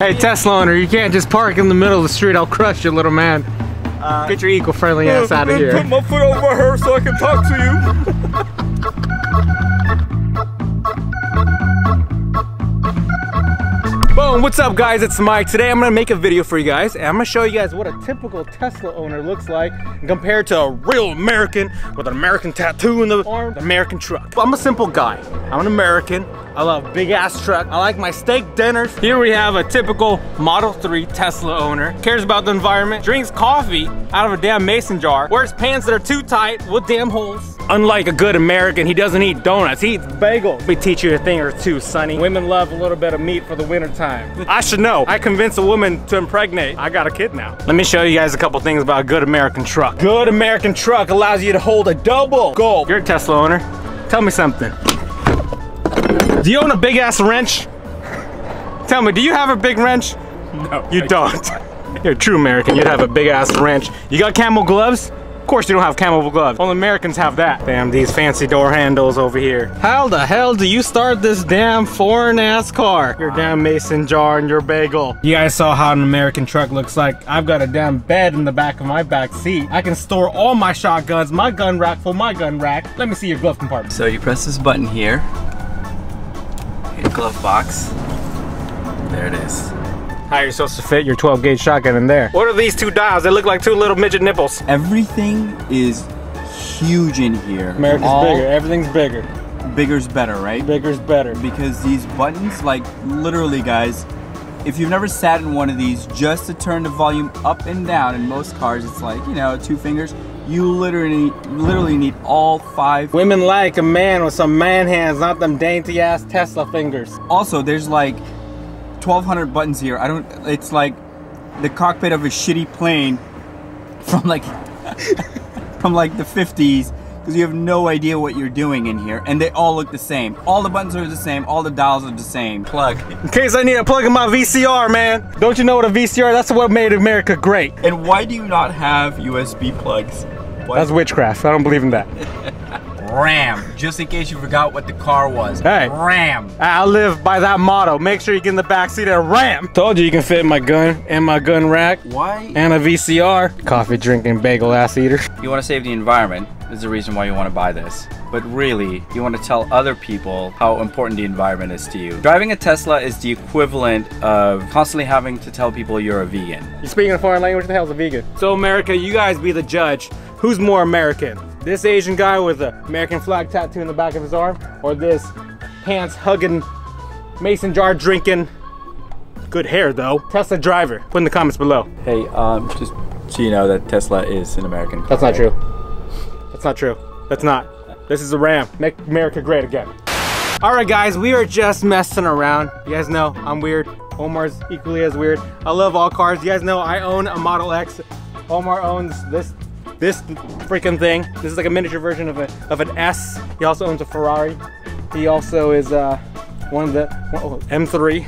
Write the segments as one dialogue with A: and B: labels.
A: Hey, Tesla owner, you can't just park in the middle of the street. I'll crush you, little man. Get your eco-friendly ass out of here.
B: Put my foot over her so I can talk to you.
A: Boom, what's up guys, it's Mike. Today I'm gonna make a video for you guys and I'm gonna show you guys what a typical Tesla owner looks like compared to a real American with an American tattoo in the arm, an American truck. I'm a simple guy. I'm an American. I love big ass truck. I like my steak dinners. Here we have a typical Model 3 Tesla owner. Cares about the environment, drinks coffee out of a damn mason jar, wears pants that are too tight with damn holes. Unlike a good American, he doesn't eat donuts, he eats bagels. Let me teach you a thing or two, sonny. Women love a little bit of meat for the winter time. I should know. I convinced a woman to impregnate. I got a kid now. Let me show you guys a couple things about a good American truck. Good American truck allows you to hold a double goal. You're a Tesla owner. Tell me something. Do you own a big ass wrench? Tell me, do you have a big wrench?
B: No.
A: You don't. You're a true American. You'd have a big ass wrench. You got camel gloves? Of course you don't have camel gloves. Only Americans have that. Damn, these fancy door handles over here. How the hell do you start this damn foreign ass car? Your damn mason jar and your bagel. You guys saw how an American truck looks like. I've got a damn bed in the back of my back seat. I can store all my shotguns, my gun rack for my gun rack. Let me see your glove compartment.
C: So you press this button here. Your glove box. There it is.
A: How are you supposed to fit your 12 gauge shotgun in there? What are these two dials? They look like two little midget nipples.
C: Everything is huge in here.
A: America's bigger. Everything's bigger.
C: Bigger's better, right?
A: Bigger's better.
C: Because these buttons, like literally guys, if you've never sat in one of these, just to turn the volume up and down, in most cars it's like, you know, 2 fingers. You literally need all 5.
A: Women like a man with some man hands, not them dainty ass Tesla fingers.
C: Also, there's like 1,200 buttons here. It's like the cockpit of a shitty plane from like the 50s, because you have no idea what you're doing in here, and they all look the same. All the buttons are the same, all the dials are the same. Plug.
A: In case I need a plug in my VCR, man. Don't you know what a VCR? That's what made America great.
C: And why do you not have USB plugs? Why?
A: That's witchcraft. I don't believe in that.
C: RAM, just in case you forgot what the car was.
A: Hey,
C: RAM.
A: I live by that motto. Make sure you get in the back seat and ram. Told you can fit my gun and my gun rack.
C: Why?
A: And a VCR. Coffee drinking bagel ass eater.
C: You want to save the environment. This is the reason why you want to buy this. But really, you want to tell other people how important the environment is to you. Driving a Tesla is the equivalent of constantly having to tell people you're a vegan.
A: You speaking a foreign language? What the hell's a vegan? So America, you guys be the judge. Who's more American? This Asian guy with the American flag tattoo in the back of his arm, or this pants hugging, mason jar drinking, good hair though, Tesla driver? Put in the comments below.
C: Hey, just so you know that Tesla is an American car.
A: That's not true. That's not true. That's not. This is a Ram. Make America great again. All right guys, we are just messing around. You guys know I'm weird. Omar's equally as weird. I love all cars. You guys know I own a Model X. Omar owns this freaking thing. This is like a miniature version of an S. He also owns a Ferrari. He also is one of the M3.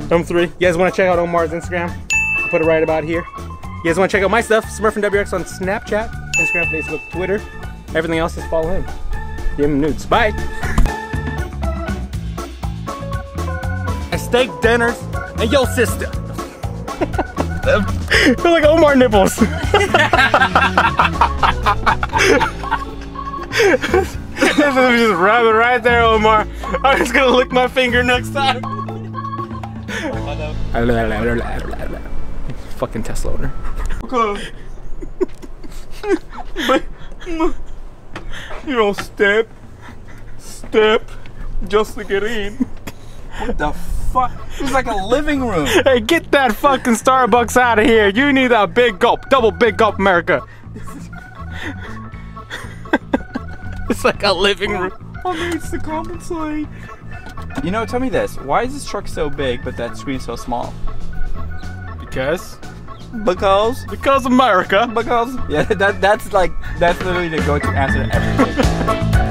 A: M3. You guys want to check out Omar's Instagram? I'll put it right about here. You guys want to check out my stuff? Smurfinwrx on Snapchat, Instagram, Facebook, Twitter. Everything else, just follow him. Give him nudes. Bye. Steak dinners and your sister. They're like Omar nipples. Just rub it right there, Omar. I'm just gonna lick my finger next time. Fucking Tesla owner.
B: Okay. But, you know, step, just to get in.
C: What the fuck? It's like a living room.
A: Hey, get that fucking Starbucks out of here. You need a big gulp, double big gulp, America. It's like a living room.
B: I need to compensate.
C: You know, tell me this. Why is this truck so big, but that screen so small?
A: Because
C: Because
A: America.
C: yeah, that's literally the go-to answer to everything.